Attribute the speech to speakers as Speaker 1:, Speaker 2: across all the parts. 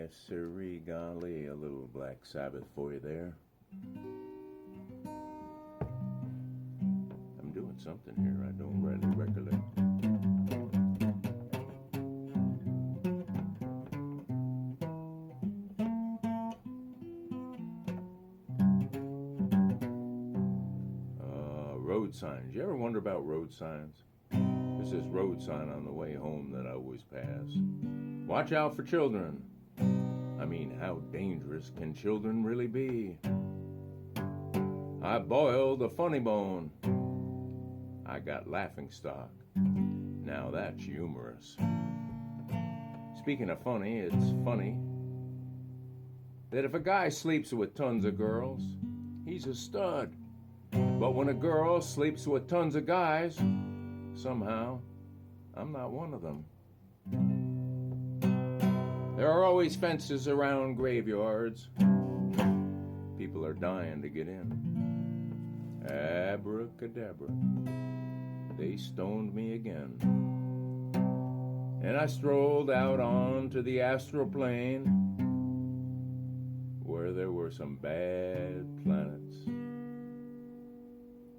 Speaker 1: Yes, sirree, golly, a little Black Sabbath for you there. I'm doing something here I don't rightly recollect. Road signs. You ever wonder about road signs? There's this road sign on the way home that I always pass. Watch out for children. I mean, how dangerous can children really be? I boiled a funny bone. I got laughing stock. Now that's humorous. Speaking of funny, it's funny that if a guy sleeps with tons of girls, he's a stud. But when a girl sleeps with tons of guys, somehow, I'm not one of them. There are always fences around graveyards. People are dying to get in. Abracadabra. They stoned me again. And I strolled out onto the astral plane where there were some bad planets.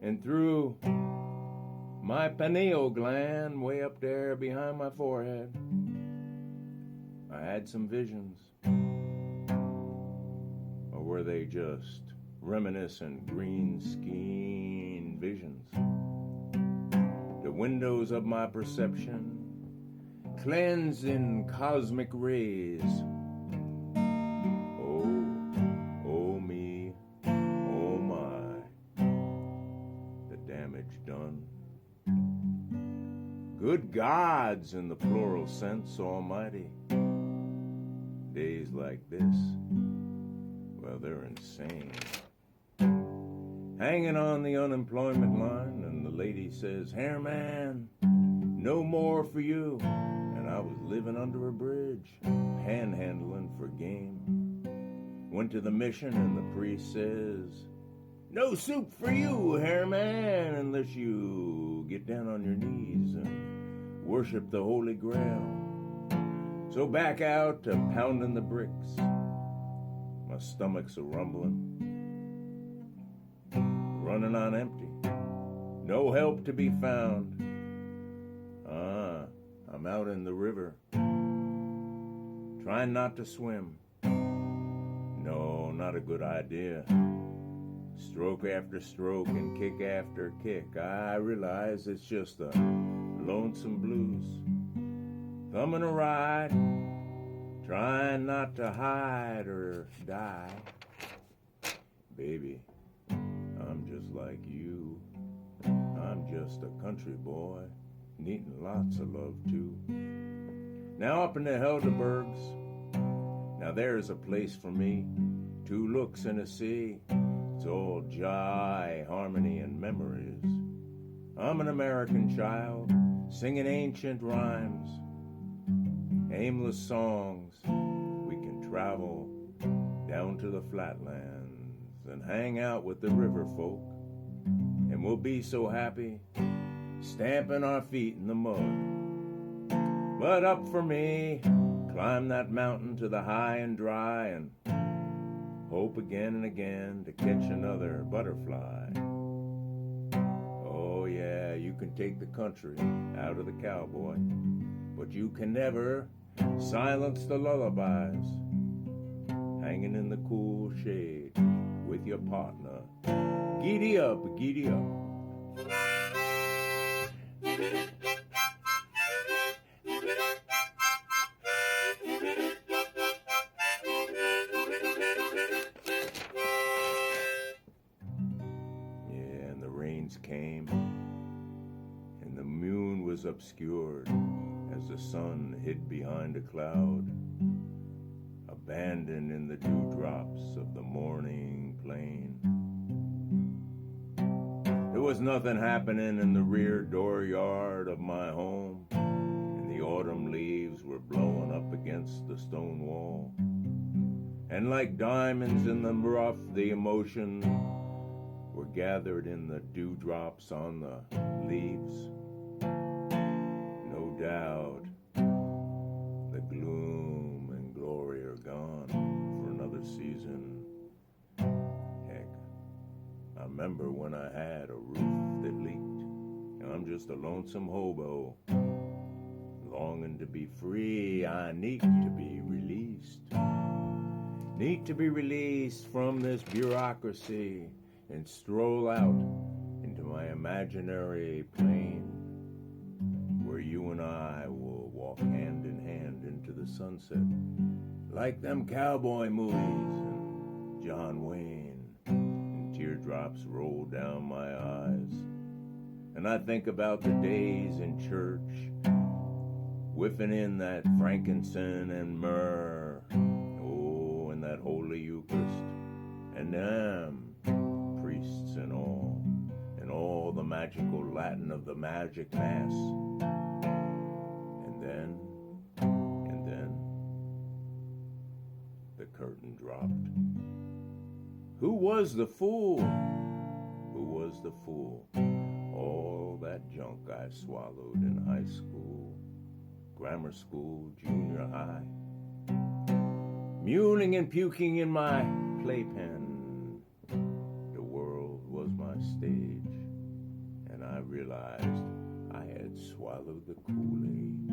Speaker 1: And through my pineal gland way up there behind my forehead, I had some visions. Or were they just reminiscent green screen visions? The windows of my perception cleansed in cosmic rays. Oh me, oh my, the damage done. Good gods in the plural sense, almighty. Days like this, well, they're insane. Hanging on the unemployment line, and the lady says, "Hairman, no more for you." And I was living under a bridge, panhandling for game. Went to the mission, and the priest says, "No soup for you, Hairman, unless you get down on your knees and worship the Holy Grail." So back out to pounding the bricks. My stomach's a rumbling, running on empty. No help to be found. I'm out in the river, trying not to swim. No, not a good idea. Stroke after stroke and kick after kick. I realize it's just the lonesome blues. Thumbing a ride, trying not to hide or die. Baby, I'm just like you. I'm just a country boy, needing lots of love too. Now up in the Helderbergs, now there's a place for me. 2 looks in a sea. It's all joy, harmony, and memories. I'm an American child, singing ancient rhymes. Aimless songs. We can travel down to the flatlands and hang out with the river folk, and we'll be so happy, stamping our feet in the mud. But up for me, climb that mountain to the high and dry, and hope again and again to catch another butterfly. Oh yeah, you can take the country out of the cowboy, but you can never silence the lullabies, hanging in the cool shade with your partner. Giddy up, giddy up. Yeah, and the rains came, and the moon was obscured as the sun hid behind a cloud, abandoned in the dewdrops of the morning plain. There was nothing happening in the rear dooryard of my home, and the autumn leaves were blowing up against the stone wall. And like diamonds in the rough, the emotions were gathered in the dewdrops on the leaves. No doubt, the gloom and glory are gone. remember when I had a roof that leaked. I'm just a lonesome hobo, longing to be free. I need to be released. Need to be released from this bureaucracy and stroll out into my imaginary plane where you and I will walk hand in hand into the sunset like them cowboy movies and John Wayne, and teardrops roll down my eyes. And I think about the days in church, whiffing in that frankincense and myrrh, oh, and that holy Eucharist, and them priests and all the magical Latin of the magic mass. And then, the curtain dropped. Who was the fool? Who was the fool? All that junk I swallowed in high school, grammar school, junior high, mewling and puking in my playpen. The world was my stage, and I realized I had swallowed the Kool-Aid.